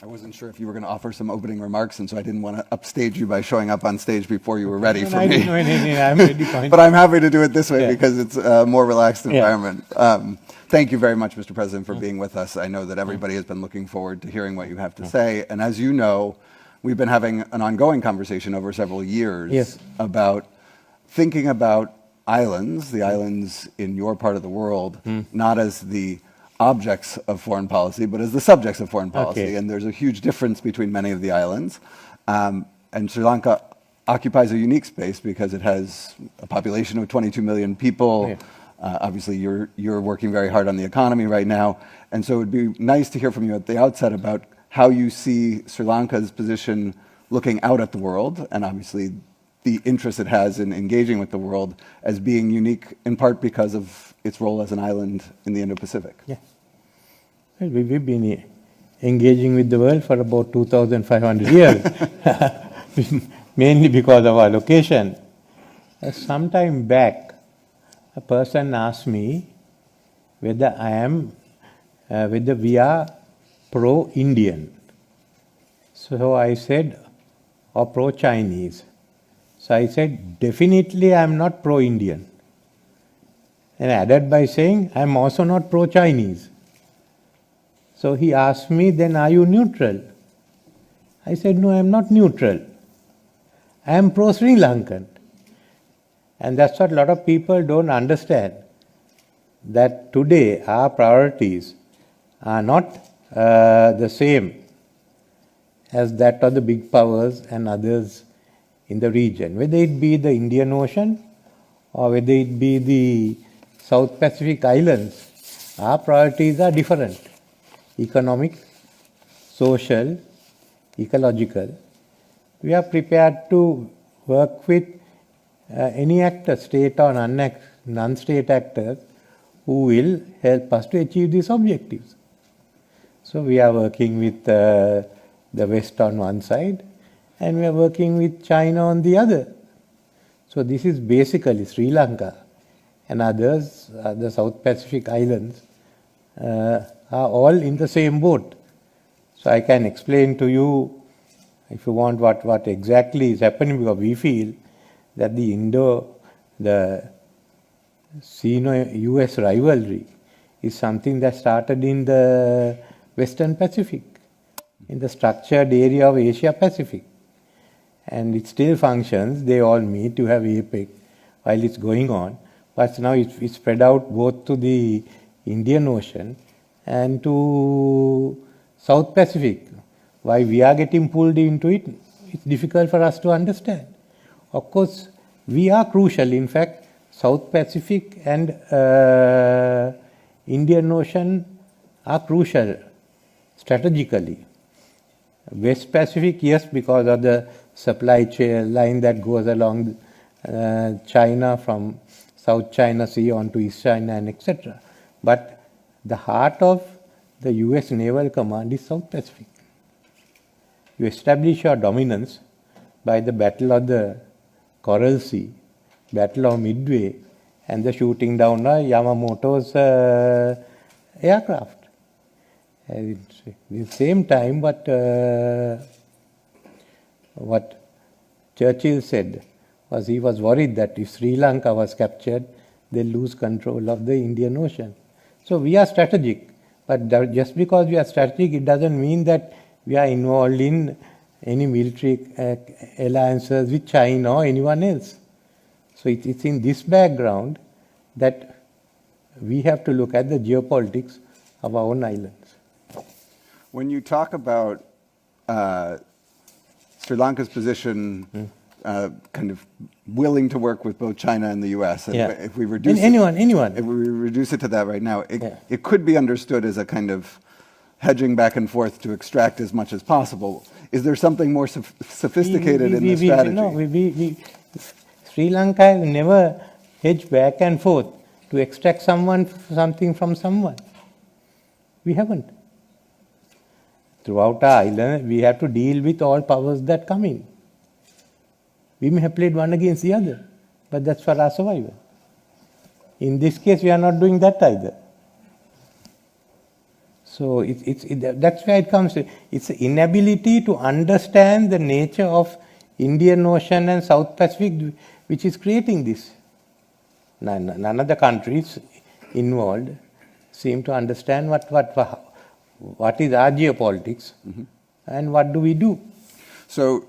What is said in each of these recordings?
I wasn't sure if you were going to offer some opening remarks, and so I didn't want to upstage you by showing up on stage before you were ready for me. No, I'm ready. Fine. But I'm happy to do it this way because it's a more relaxed environment. Thank you very much, Mr. President, for being with us. I know that everybody has been looking forward to hearing what you have to say. And as you know, we've been having an ongoing conversation over several years about thinking about islands, the islands in your part of the world, not as the objects of foreign policy, but as the subjects of foreign policy. Okay. And there's a huge difference between many of the islands. And Sri Lanka occupies a unique space because it has a population of 22 million people. Obviously, you're working very hard on the economy right now. And so it would be nice to hear from you at the outset about how you see Sri Lanka's position looking out at the world, and obviously the interest it has in engaging with the world as being unique in part because of its role as an island in the Indo-Pacific. Yeah. Well, we've been engaging with the world for about 2,500 years, mainly because of our location. Some time back, a person asked me whether whether we are pro-Indian. So I said, or pro-Chinese. So I said, definitely I am not pro-Indian. And added by saying, I am also not pro-Chinese. So he asked me, then are you neutral? I said, no, I am not neutral. I am pro-Sri Lankan. And that's what a lot of people don't understand. That today our priorities are not the same as that of the big powers and others in the region. Whether it be the Indian Ocean or whether it be the South Pacific Islands, our priorities are different. Economic, social, ecological. We are prepared to work with any actor, state or non-state actors, who will help us to achieve these objectives. So we are working with the West on one side, and we are working with China on the other. So this is basically Sri Lanka and others, the South Pacific Islands, are all in the same boat. So I can explain to you, if you want, what exactly is happening, because we feel that the Sino-US rivalry is something that started in the Western Pacific, in the structured area of Asia Pacific. And it still functions. They all meet to have APEC while it's going on. But now it's spread out both to the Indian Ocean and to South Pacific. Why we are getting pulled into it, it's difficult for us to understand. Of course, we are crucial. In fact, South Pacific and Indian Ocean are crucial strategically. West Pacific, yes, because of the supply chain line that goes along China from South China Sea onto East China and etc. But the heart of the US Naval Command is South Pacific. You establish your dominance by the Battle of the Coral Sea, Battle of Midway, and the shooting down of Yamamoto's aircraft. At the same time, what Churchill said was he was worried that if Sri Lanka was captured, they'll lose control of the Indian Ocean. So we are strategic, but just because we are strategic, it doesn't mean that we are involved in any military alliances with China or anyone else. So it's in this background that we have to look at the geopolitics of our own islands. When you talk about Sri Lanka's position, kind of willing to work with both China and the U.S., and if we reduce anyone, if we reduce it to that right now, it could be understood as a kind of hedging back and forth to extract as much as possible. Is there something more sophisticated in the strategy? No, Sri Lanka has never hedged back and forth to extract something from someone. We haven't. Throughout our island, we have to deal with all powers that come in. We may have played one against the other, but that's for our survival. In this case, we are not doing that either. So that's where it comes to. It's the inability to understand the nature of Indian Ocean and South Pacific which is creating this. None of the countries involved seem to understand what is our geopolitics and what do we do. So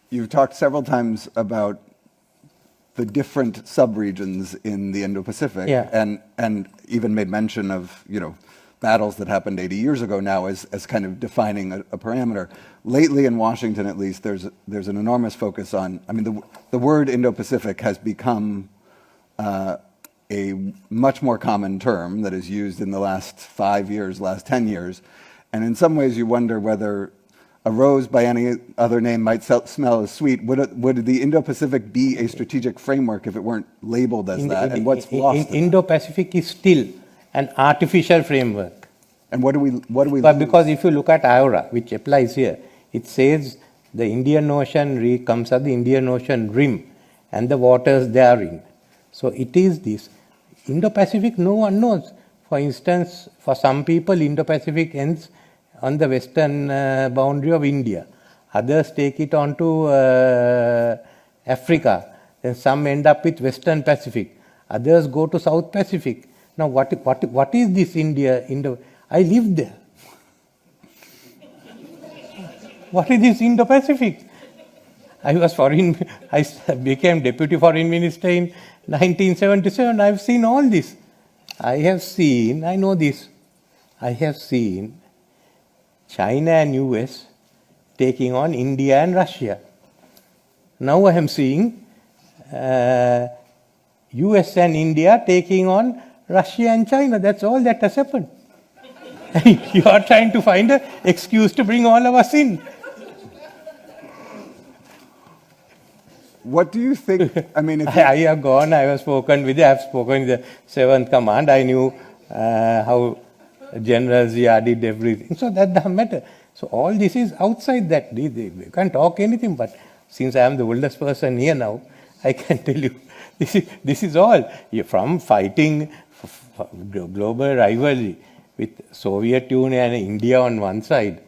you've talked several times about the different subregions in the Indo-Pacific, and even made mention of battles that happened 80 years ago now as kind of defining a parameter. Lately in Washington, at least, there's an enormous focus on. I mean, the word Indo-Pacific has become a much more common term that is used in the last 5 years, last 10 years, and in some ways you wonder whether a rose by any other name might smell as sweet. Would the Indo-Pacific be a strategic framework if it weren't labeled as that? And what's lost? Indo-Pacific is still an artificial framework. And what do we But because if you look at IORA, which applies here, it says the Indian Ocean comes at the Indian Ocean rim and the waters therein. So it is this. Indo-Pacific, no one knows. For instance, for some people, Indo-Pacific ends on the western boundary of India. Others take it on to Africa. Then some end up with Western Pacific. Others go to South Pacific. Now, what is this Indo? I lived there. What is this Indo-Pacific? I became Deputy Foreign Minister in 1977. I've seen all this. I know this. I have seen China and US taking on India and Russia. Now I am seeing US and India taking on Russia and China. That's all that has happened. You are trying to find an excuse to bring all of us in. What do you think? I mean, I have gone, I have spoken with the 7th Command. I knew how General Zia did everything. So that doesn't matter. So all this is outside that. You can't talk anything, but since I am the oldest person here now, I can tell you, this is all. From fighting global rivalry with Soviet Union and India on one side,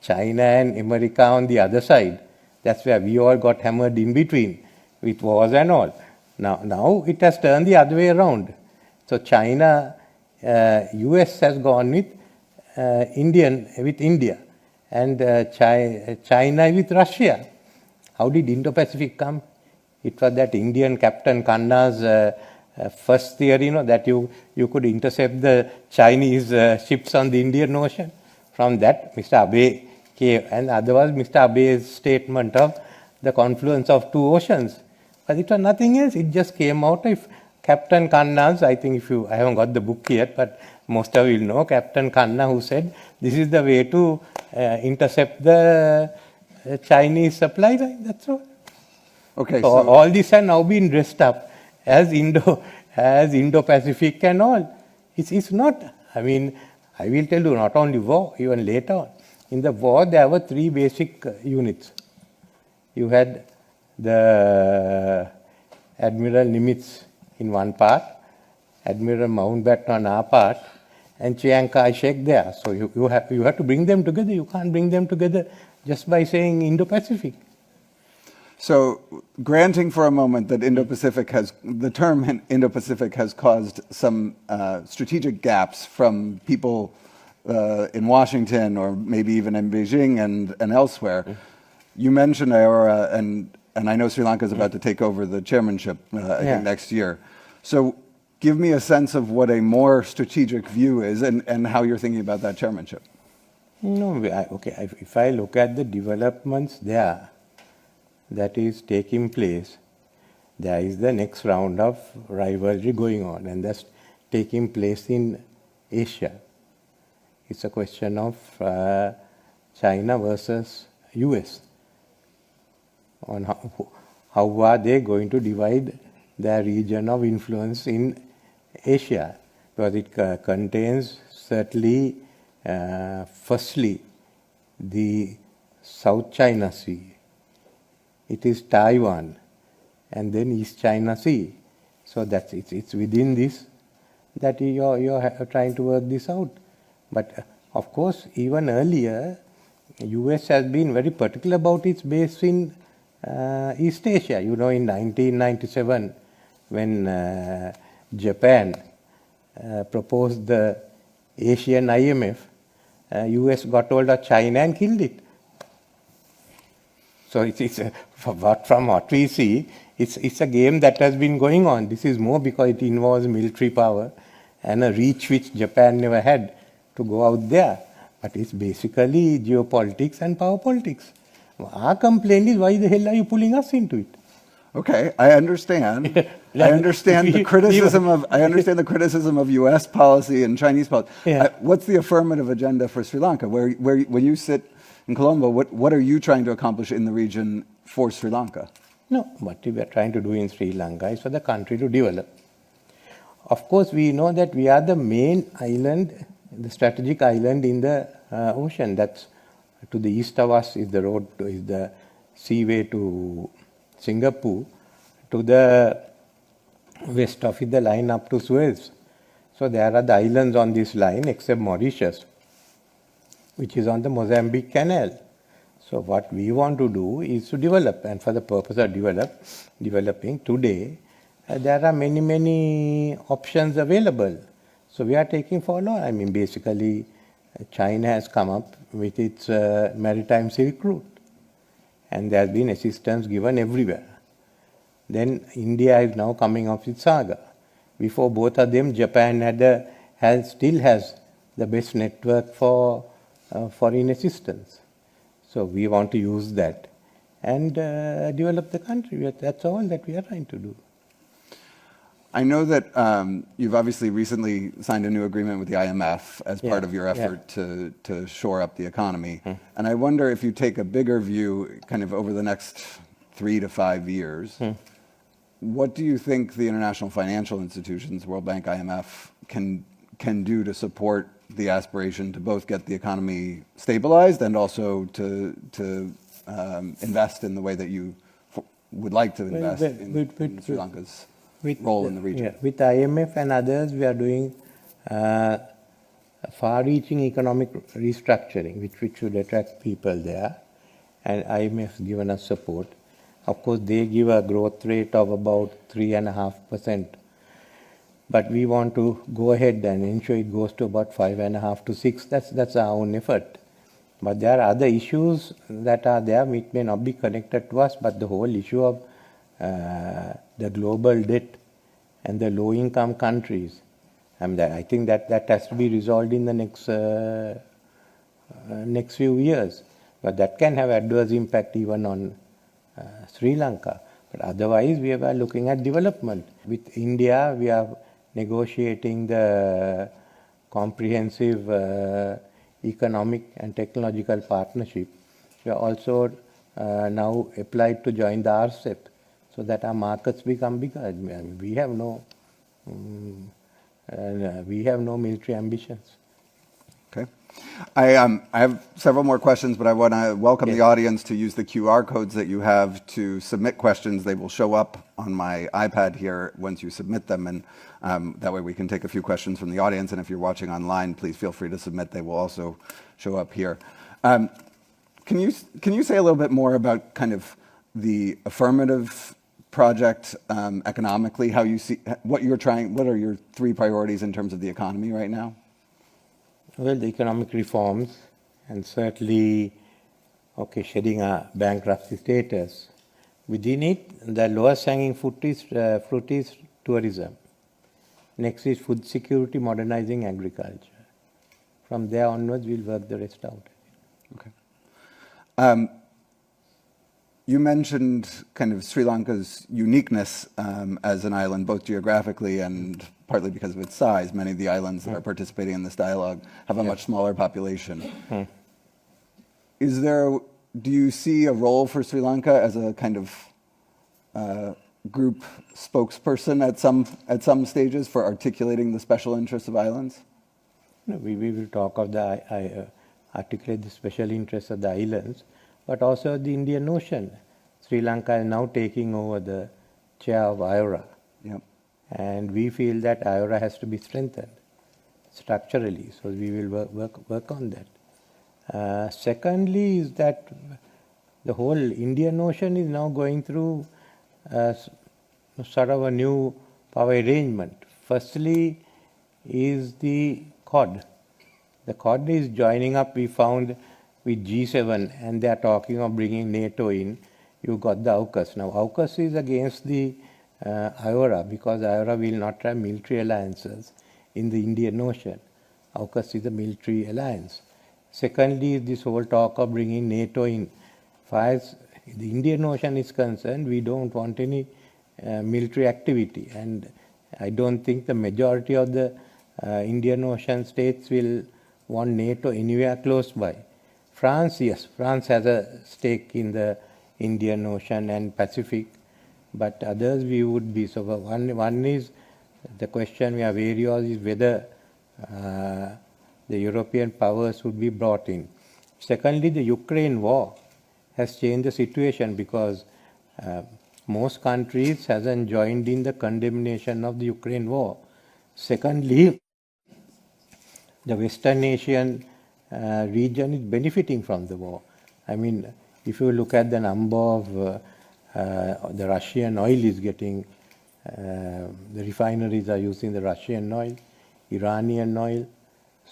China and America on the other side. That's where we all got hammered in between with wars and all. Now it has turned the other way around. So China, US has gone with India, and China with Russia. How did Indo-Pacific come? It was that Indian Captain Khanna's first theory, that you could intercept the Chinese ships on the Indian Ocean. From that, Mr. Abe came, and otherwise Mr. Abe's statement of the confluence of two oceans. But it was nothing else. It just came out of Captain Khanna's, I think I haven't got the book yet, but most of you will know, Captain Khanna, who said, this is the way to intercept the Chinese supply line. That's all. Okay, so all this has now been dressed up as Indo-Pacific and all. It's not. I mean, I will tell you, not only war, even later on. In the war, there were three basic units. You had the Admiral Nimitz in one part, Admiral Mountbatten on our part, and Chiang Kai-shek there. So you have to bring them together. You can't bring them together just by saying Indo-Pacific. So, granting for a moment that the term Indo-Pacific has caused some strategic gaps from people in Washington or maybe even in Beijing and elsewhere. You mentioned IORA, and I know Sri Lanka is about to take over the chairmanship I think next year. So, give me a sense of what a more strategic view is and how you're thinking about that chairmanship. No, if I look at the developments there, that is taking place, there is the next round of rivalry going on, and that's taking place in Asia. It's a question of China versus US on how are they going to divide their region of influence in Asia, because it contains certainly, firstly, the South China Sea. It is Taiwan, and then East China Sea. So that's it's within this that you're trying to work this out. But Of course, even earlier, US has been very particular about its base in East Asia. You know, in 1997, when Japan proposed the Asian IMF, US got hold of China and killed it. So from what we see, it's a game that has been going on. This is more because it involves military power and a reach which Japan never had to go out there. But it's basically geopolitics and power politics. Our complaint is, why the hell are you pulling us into it? Okay, I understand. I understand the criticism of U.S. policy and Chinese policy. Yeah. What's the affirmative agenda for Sri Lanka? Where when you sit in Colombo, what are you trying to accomplish in the region for Sri Lanka? No, what we are trying to do in Sri Lanka is for the country to develop. Of course, we know that we are the main island, the strategic island in the ocean. That's to the east of us is the seaway to Singapore. To the west of it, the line up to Suez. So there are the islands on this line except Mauritius, which is on the Mozambique Canal. So what we want to do is to develop, and for the purpose of developing today, there are many options available. So we are taking follow. I mean, basically, China has come up with its maritime Silk Route, and there has been assistance given everywhere. Then India is now coming up with Saga. Before both of them, Japan still has the best network for foreign assistance. So we want to use that and develop the country. That's all that we are trying to do. I know that you've obviously recently signed a new agreement with the IMF as part of your effort to shore up the economy. And I wonder if you take a bigger view kind of over the next 3 to 5 years, what do you think the international financial institutions, World Bank, IMF, can do to support the aspiration to both get the economy stabilized and also to invest in the way that you would like to invest in Sri Lanka's role in the region? With IMF and others, we are doing far-reaching economic restructuring, which should attract people there. And IMF has given us support. Of course, they give a growth rate of about 3.5%. But we want to go ahead and ensure it goes to about 5.5 to 6. That's our own effort. But there are other issues that are there which may not be connected to us, but the whole issue of the global debt and the low-income countries, I think that has to be resolved in the next few years. But that can have adverse impact even on Sri Lanka. But otherwise, we are looking at development. With India, we are negotiating the comprehensive economic and technological partnership. We are also now applied to join the RCEP so that our markets become bigger. I mean, we have no military ambitions. Okay. I have several more questions, but I want to welcome the audience to use the QR codes that you have to submit questions. They will show up on my iPad here once you submit them, and that way we can take a few questions from the audience. And if you're watching online, please feel free to submit. They will also show up here. Can you say a little bit more about kind of the Affirmative project economically? How you see what are your 3 priorities in terms of the economy right now? Well, the economic reforms and certainly, shedding a bankruptcy status. Within it, the lowest hanging fruit is tourism. Next is food security, modernizing agriculture. From there onwards, we'll work the rest out. Okay. You mentioned kind of Sri Lanka's uniqueness as an island, both geographically and partly because of its size. Many of the islands that are participating in this dialogue have a much smaller population. Do you see a role for Sri Lanka as a kind of group spokesperson at some stages for articulating the special interests of islands? No, we will talk of articulate the special interests of the islands, but also the Indian Ocean. Sri Lanka is now taking over the chair of IORA. Yep. And we feel that IORA has to be strengthened. structurally. So we will work on that. Secondly is that the whole Indian Ocean is now going through sort of a new power arrangement. Firstly is the Quad. The Quad is joining up, we found, with G7, and they are talking of bringing NATO in. You got the Arcus. Now, Arcus is against the IORA, because IORA will not have military alliances in the Indian Ocean. Arcus is a military alliance. Secondly, is this whole talk of bringing NATO in. As far as the Indian Ocean is concerned, we don't want any military activity, and I don't think the majority of the Indian Ocean states will want NATO anywhere close by. France, yes, France has a stake in the Indian Ocean and Pacific, but others we would be. So one is the question we are wary of is whether the European powers would be brought in. Secondly, the Ukraine war has changed the situation, because most countries hasn't joined in the condemnation of the Ukraine war. Secondly, the Western Asian region is benefiting from the war. I mean, if you look at the number of the Russian oil is getting, the refineries are using the Russian oil, Iranian oil.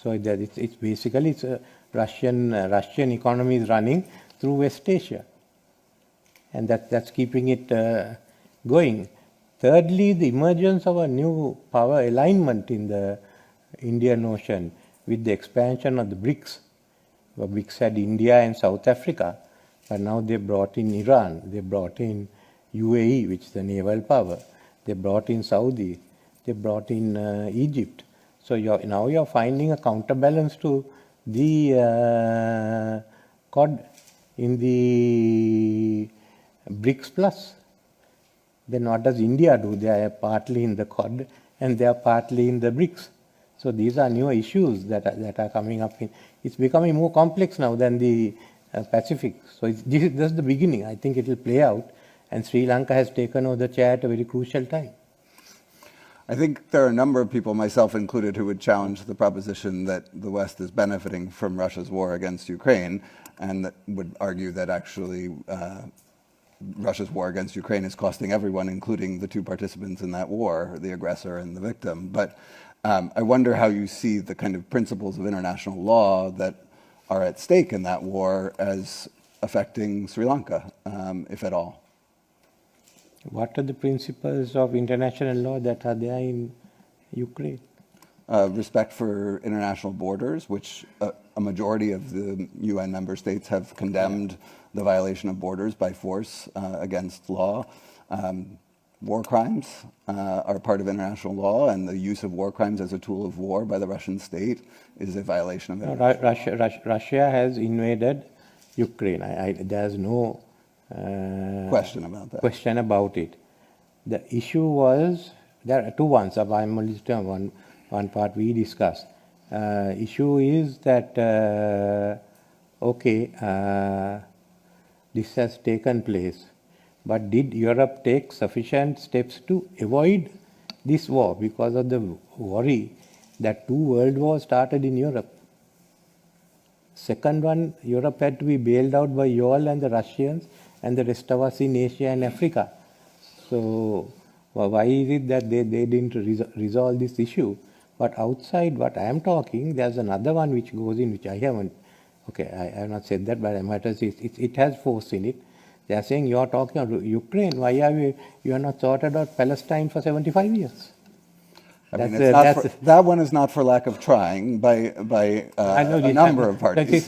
So that it's basically it's a Russian economy is running through West Asia, and that's keeping it going. Thirdly, the emergence of a new power alignment in the Indian Ocean with the expansion of the BRICS. The BRICS had India and South Africa, but now they brought in Iran, they brought in UAE, which is the naval power, they brought in Saudi, they brought in Egypt. So now you're finding a counterbalance to the Quad in the BRICS Plus. Then what does India do? They are partly in the Quad and they are partly in the BRICS. So these are new issues that are coming up. It's becoming more complex now than the Pacific. So this is just the beginning. I think it will play out, and Sri Lanka has taken over the chair at a very crucial time. I think there are a number of people, myself included, who would challenge the proposition that the West is benefiting from Russia's war against Ukraine, and that would argue that actually Russia's war against Ukraine is costing everyone, including the two participants in that war, the aggressor and the victim. But I wonder how you see the kind of principles of international law that are at stake in that war as affecting Sri Lanka, if at all. What are the principles of international law that are there in Ukraine? Respect for international borders, which a majority of the UN member states have condemned the violation of borders by force against law. War crimes are part of international law, and the use of war crimes as a tool of war by the Russian state is a violation of it. Russia has invaded Ukraine. There's no question about that. Question about it. The issue was, there are two ones. I'm only telling one part we discussed. Issue is that, this has taken place, but did Europe take sufficient steps to avoid this war, because of the worry that two world wars started in Europe? Second one, Europe had to be bailed out by you all and the Russians and the rest of us in Asia and Africa. So why is it that they didn't resolve this issue? But outside what I am talking, there's another one which goes in, which I haven't. Okay, I have not said that, but it has force in it. They are saying, you are talking about Ukraine, why are you are not sorted out Palestine for 75 years? That one is not for lack of trying by a number of parties.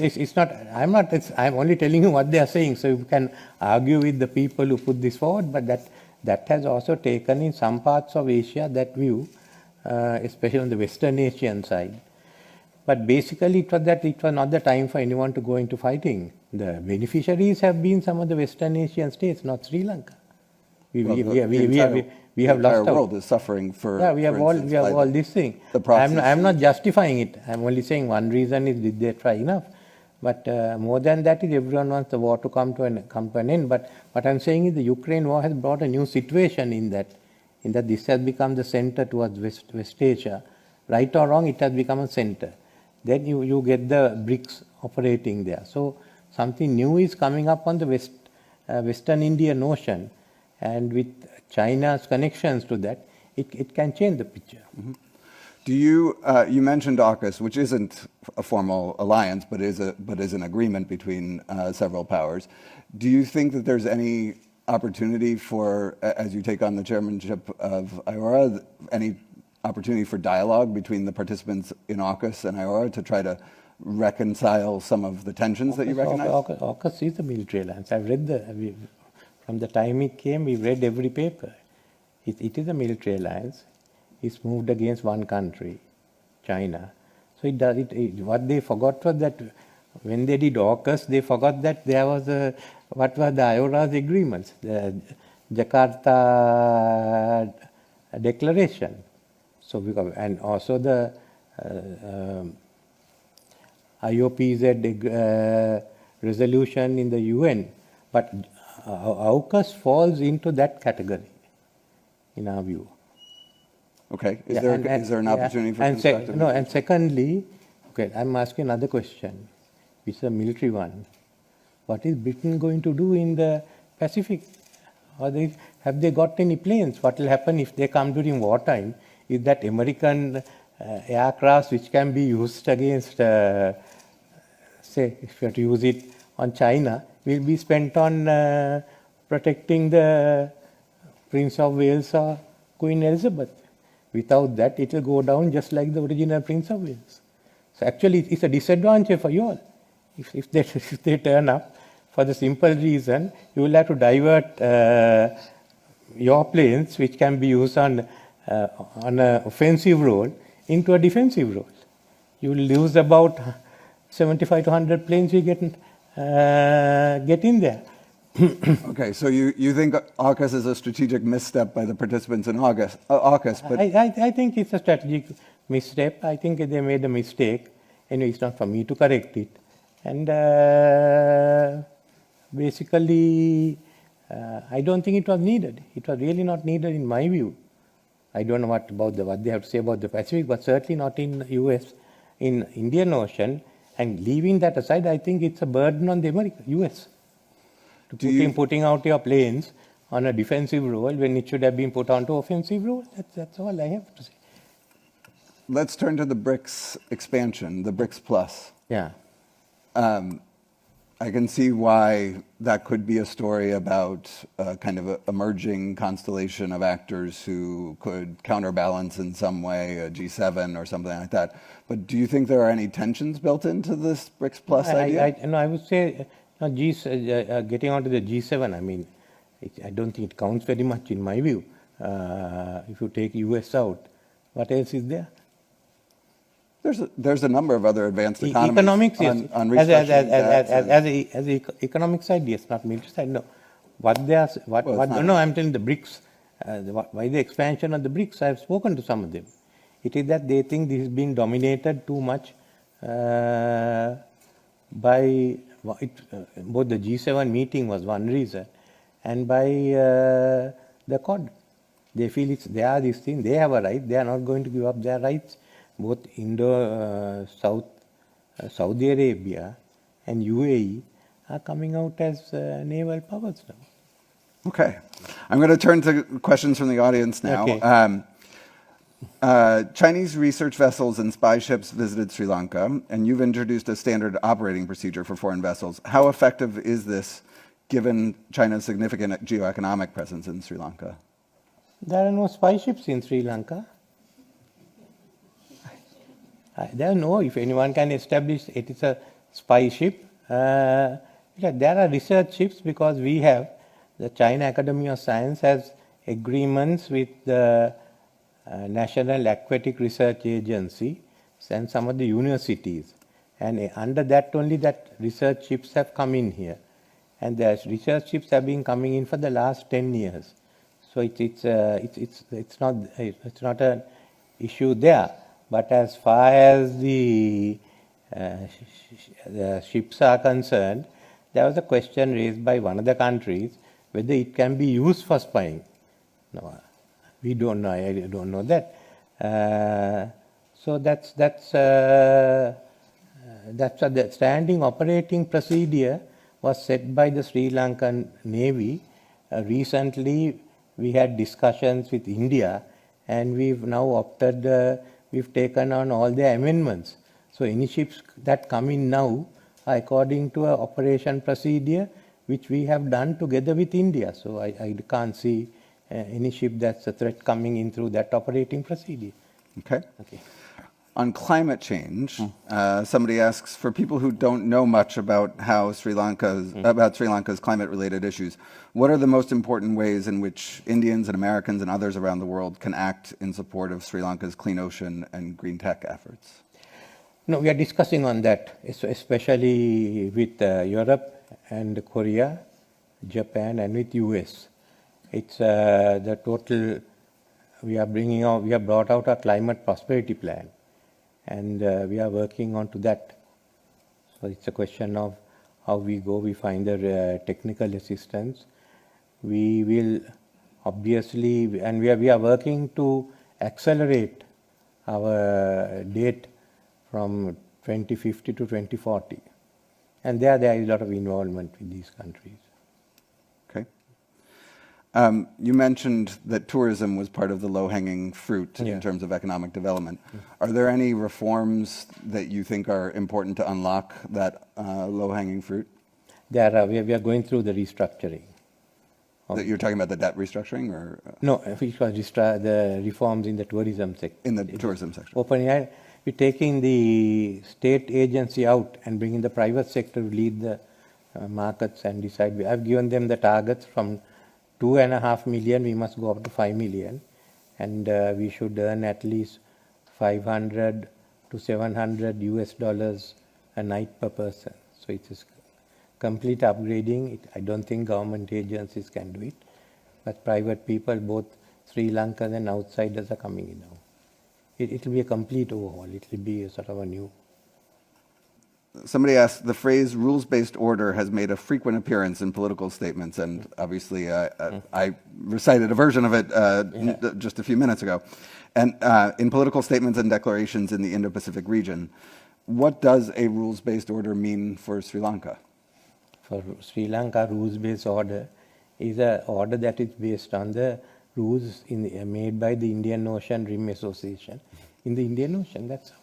I'm only telling you what they are saying, so you can argue with the people who put this forward, but that has also taken in some parts of Asia that view, especially on the Western Asian side. But basically it was not the time for anyone to go into fighting. The beneficiaries have been some of the Western Asian states, not Sri Lanka. We have lost our world is suffering for. Yeah, we have all this thing. I'm not justifying it. I'm only saying one reason is did they try enough. But more than that is everyone wants the war to come to an end. But what I'm saying is the Ukraine war has brought a new situation in that this has become the center towards West Asia. Right or wrong, it has become a center. Then you get the BRICS operating there. So something new is coming up on the Western Indian Ocean, and with China's connections to that, it can change the picture. Mm-hmm. Do you mentioned AUKUS, which isn't a formal alliance, but is an agreement between several powers. Do you think that there's any opportunity for, as you take on the chairmanship of IORA, any opportunity for dialogue between the participants in AUKUS and IORA to try to reconcile some of the tensions that you recognize? AUKUS is a military alliance. I've read from the time it came, we've read every paper. It is a military alliance. It's moved against one country, China. So what they forgot was that when they did AUKUS, they forgot that there was what were the IORA's agreements, the Jakarta Declaration. So and also the IOPZ resolution in the UN. But AUKUS falls into that category, in our view. Okay. Is there an opportunity for constructive? No, and secondly, okay, I'm asking another question. It's a military one. What is Britain going to do in the Pacific? Have they got any planes? What will happen if they come during wartime? Is that American aircraft which can be used against, say, if you have to use it on China, will be spent on protecting the Prince of Wales or Queen Elizabeth. Without that, it will go down just like the original Prince of Wales. So actually, it's a disadvantage for you all. If they turn up, for the simple reason, you will have to divert your planes, which can be used on an offensive role, into a defensive role. You will lose about 75 to 100 planes you get in there. Okay, so you think AUKUS is a strategic misstep by the participants in AUKUS, but I think it's a strategic misstep. I think they made a mistake. Anyway, it's not for me to correct it. And basically, I don't think it was needed. It was really not needed in my view. I don't know what they have to say about the Pacific, but certainly not in US, in Indian Ocean. And leaving that aside, I think it's a burden on the US. Putting out your planes on a defensive role when it should have been put onto offensive role. That's all I have to say. Let's turn to the BRICS expansion, the BRICS Plus. Yeah. I can see why that could be a story about kind of an emerging constellation of actors who could counterbalance in some way a G7 or something like that. But do you think there are any tensions built into this BRICS Plus idea? I would say getting onto the G7, I mean, I don't think it counts very much in my view. If you take US out, what else is there? There's a number of other advanced economies economics, yes. on restructuring as the economic side, yes, not military side, no. I'm telling the BRICS. Why the expansion of the BRICS? I've spoken to some of them. It is that they think this is being dominated too much by both the G7 meeting was one reason, and by the Quad. They feel they are this thing. They have a right. They are not going to give up their rights. Both Saudi Arabia and UAE are coming out as naval powers now. Okay. I'm going to turn to questions from the audience now. Okay. Chinese research vessels and spy ships visited Sri Lanka, and you've introduced a standard operating procedure for foreign vessels. How effective is this, given China's significant geoeconomic presence in Sri Lanka? There are no spy ships in Sri Lanka. If anyone can establish it is a spy ship. There are research ships because we have, the China Academy of Science has agreements with the National Aquatic Research Agency and some of the universities. And under that only that research ships have come in here. And the research ships have been coming in for the last 10 years. So it's not an issue there. But as far as the ships are concerned, there was a question raised by one of the countries whether it can be used for spying. No, we don't know. I don't know that. So the standing operating procedure was set by the Sri Lankan Navy. Recently, we had discussions with India, and we've now opted, we've taken on all the amendments. So any ships that come in now are according to an operation procedure which we have done together with India. So I can't see any ship that's a threat coming in through that operating procedure. Okay. Okay. On climate change, somebody asks, for people who don't know much about how Sri Lanka's climate-related issues, what are the most important ways in which Indians and Americans and others around the world can act in support of Sri Lanka's clean ocean and green tech efforts? No, we are discussing on that, especially with Europe and Korea, Japan, and with US. It's the total. We have brought out a climate prosperity plan, and we are working on to that. So it's a question of how we go. We find the technical assistance. We will obviously, and we are working to accelerate our date from 2050 to 2040. And there is a lot of involvement with these countries. Okay. You mentioned that tourism was part of the low-hanging fruit in terms of economic development. Are there any reforms that you think are important to unlock that low-hanging fruit? There are. We are going through the restructuring. That you're talking about the debt restructuring, or no? It was the reforms in the tourism sector. In the tourism sector. We're taking the state agency out and bringing the private sector to lead the markets and decide. I've given them the targets from 2.5 million. We must go up to 5 million, and we should earn at least $500 to $700 a night per person. So it is complete upgrading. I don't think government agencies can do it, but private people, both Sri Lankans and outsiders, are coming in now. It will be a complete overhaul. It will be a sort of a new. Somebody asked, the phrase rules-based order has made a frequent appearance in political statements, and obviously I recited a version of it just a few minutes ago. And in political statements and declarations in the Indo-Pacific region, what does a rules-based order mean for Sri Lanka? For Sri Lanka, rules-based order is an order that is based on the rules made by the Indian Ocean Rim Association in the Indian Ocean. That's all.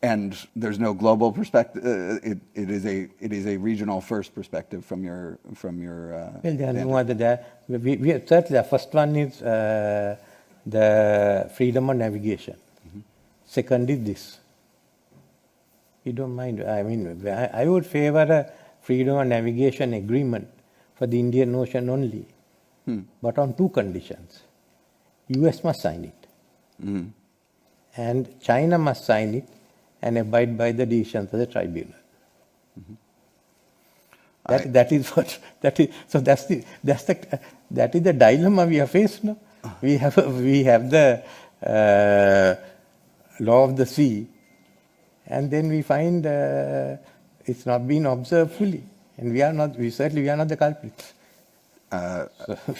And there's no global perspective. It is a regional first perspective from your. Well, there are no other there. We certainly the first one is the freedom of navigation. Second is this. You don't mind? I mean, I would favor a freedom of navigation agreement for the Indian Ocean only, but on two conditions. US must sign it, and China must sign it and abide by the decisions of the tribunal. That is the dilemma we are faced now. We have the law of the sea, and then we find it's not been observed fully, and we are not the culprits. So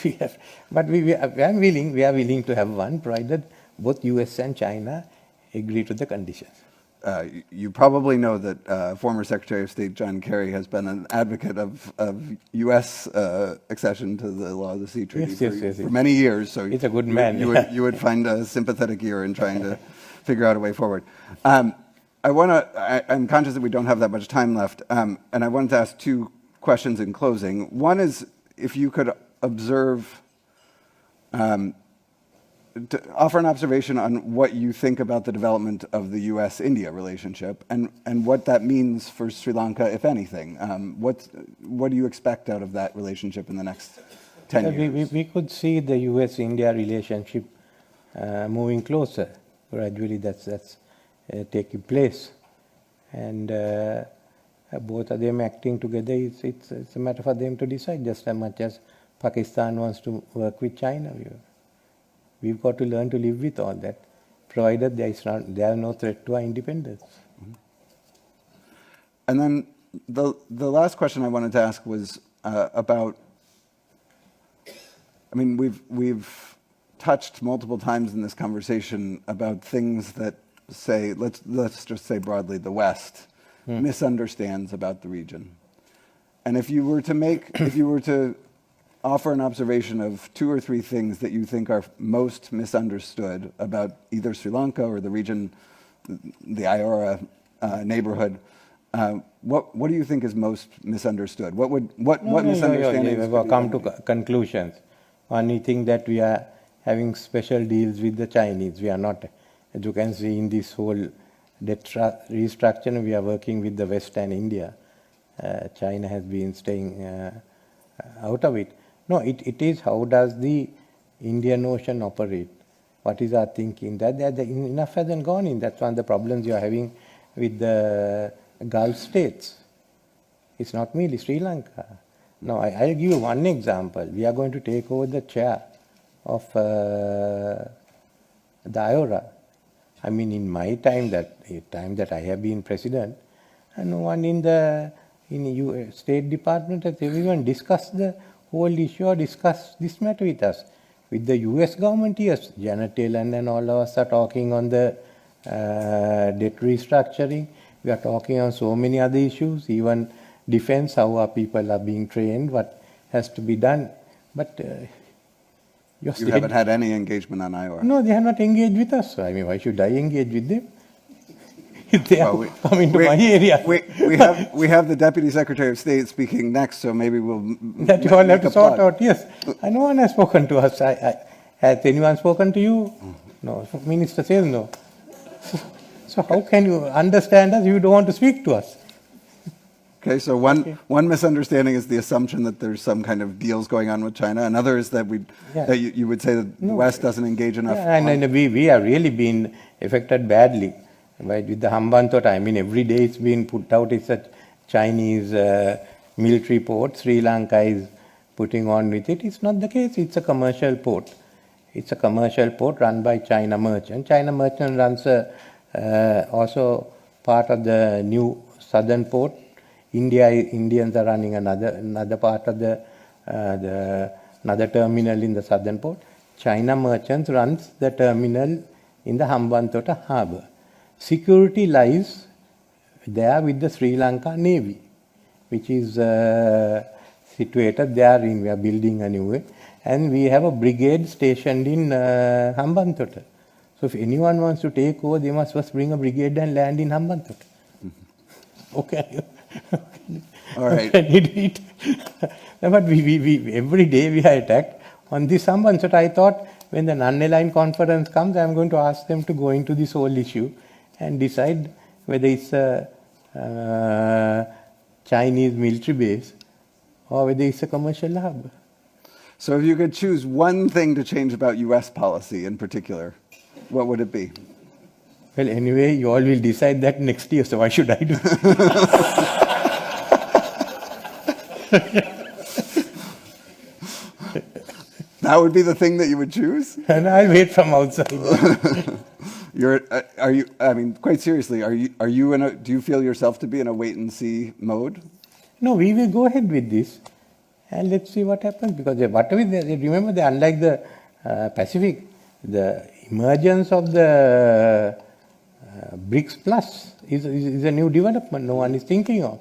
we are willing to have one, provided both US and China agree to the conditions. You probably know that former Secretary of State John Kerry has been an advocate of U.S. Accession to the Law of the Sea Treaty for many years. So he's a good man. You would find a sympathetic ear in trying to figure out a way forward. I'm conscious that we don't have that much time left, and I wanted to ask two questions in closing. One is, if you could observe, to offer an observation on what you think about the development of the U.S.-India relationship and what that means for Sri Lanka, if anything. What do you expect out of that relationship in the next 10 years? We could see the U.S.-India relationship moving closer. Gradually, that's taking place. And both of them acting together, it's a matter for them to decide, just as much as Pakistan wants to work with China. We've got to learn to live with all that, provided there is no threat to our independence. And then the last question I wanted to ask was about, I mean, we've touched multiple times in this conversation about things that say, let's just say broadly, the West misunderstands about the region. And if you were to offer an observation of 2 or 3 things that you think are most misunderstood about either Sri Lanka or the region, the Iora neighborhood, what do you think is most misunderstood? What misunderstandings? We have come to conclusions. One, we think that we are having special deals with the Chinese. We are not. As you can see in this whole debt restructuring, we are working with the West and India. China has been staying out of it. No, it is how does the Indian Ocean operate? What is our thinking? That enough hasn't gone in. That's one of the problems you are having with the Gulf states. It's not merely Sri Lanka. No, I'll give you one example. We are going to take over the chair of the Iora. I mean, in my time, that I have been president, and no one in the State Department has even discussed the whole issue or discussed this matter with us. With the US government, yes, Janet Yellen and all of us are talking on the debt restructuring. We are talking on so many other issues, even defense, how our people are being trained, what has to be done. But you haven't had any engagement on Iora? No, they have not engaged with us. I mean, why should I engage with them? If they are coming to my area. We have the Deputy Secretary of State speaking next, so maybe we'll... That you all have to sort out, yes. And no one has spoken to us. Has anyone spoken to you? No. Minister says no. So how can you understand us if you don't want to speak to us? Okay, so one misunderstanding is the assumption that there's some kind of deals going on with China. Another is that that you would say that the West doesn't engage enough. Yeah, and we are really being affected badly. Right, with the Hambantota, I mean, every day it's being put out. It's a Chinese military port. Sri Lanka is putting on with it. It's not the case. It's a commercial port. It's a commercial port run by China Merchant. China Merchant runs also part of the new southern port. Indians are running another part of the another terminal in the southern port. China Merchants runs the terminal in the Hambantota harbour. Security lies there with the Sri Lanka Navy, which is situated there. We are building a new way, and we have a brigade stationed in Hambantota. So if anyone wants to take over, they must first bring a brigade and land in Hambantota. Okay. All right. But we every day we are attacked on this Hambantota. I thought when the non-aligned conference comes, I am going to ask them to go into this whole issue and decide whether it's a Chinese military base or whether it's a commercial hub. So if you could choose one thing to change about US policy in particular, what would it be? Well, anyway, you all will decide that next year, so why should I do it? That would be the thing that you would choose? And I'll wait from outside. Quite seriously, do you feel yourself to be in a wait and see mode? No, we will go ahead with this and let's see what happens, because whatever remember, unlike the Pacific, the emergence of the BRICS Plus is a new development no one is thinking of.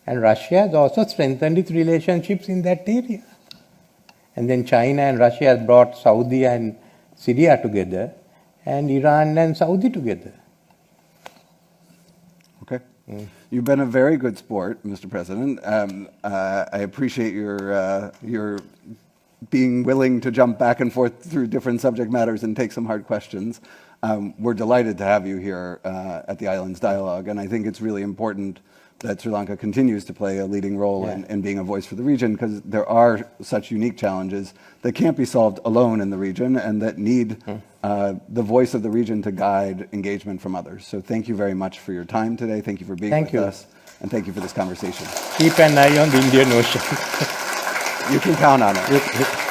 And Russia has also strengthened its relationships in that area. And then China and Russia has brought Saudi and Syria together, and Iran and Saudi together. Okay. You've been a very good sport, Mr. President. I appreciate your being willing to jump back and forth through different subject matters and take some hard questions. We're delighted to have you here at the Islands Dialogue, and I think it's really important that Sri Lanka continues to play a leading role in being a voice for the region, because there are such unique challenges that can't be solved alone in the region and that need the voice of the region to guide engagement from others. So thank you very much for your time today. Thank you for being with us, and thank you for this conversation. Keep an eye on the Indian Ocean. You can count on it.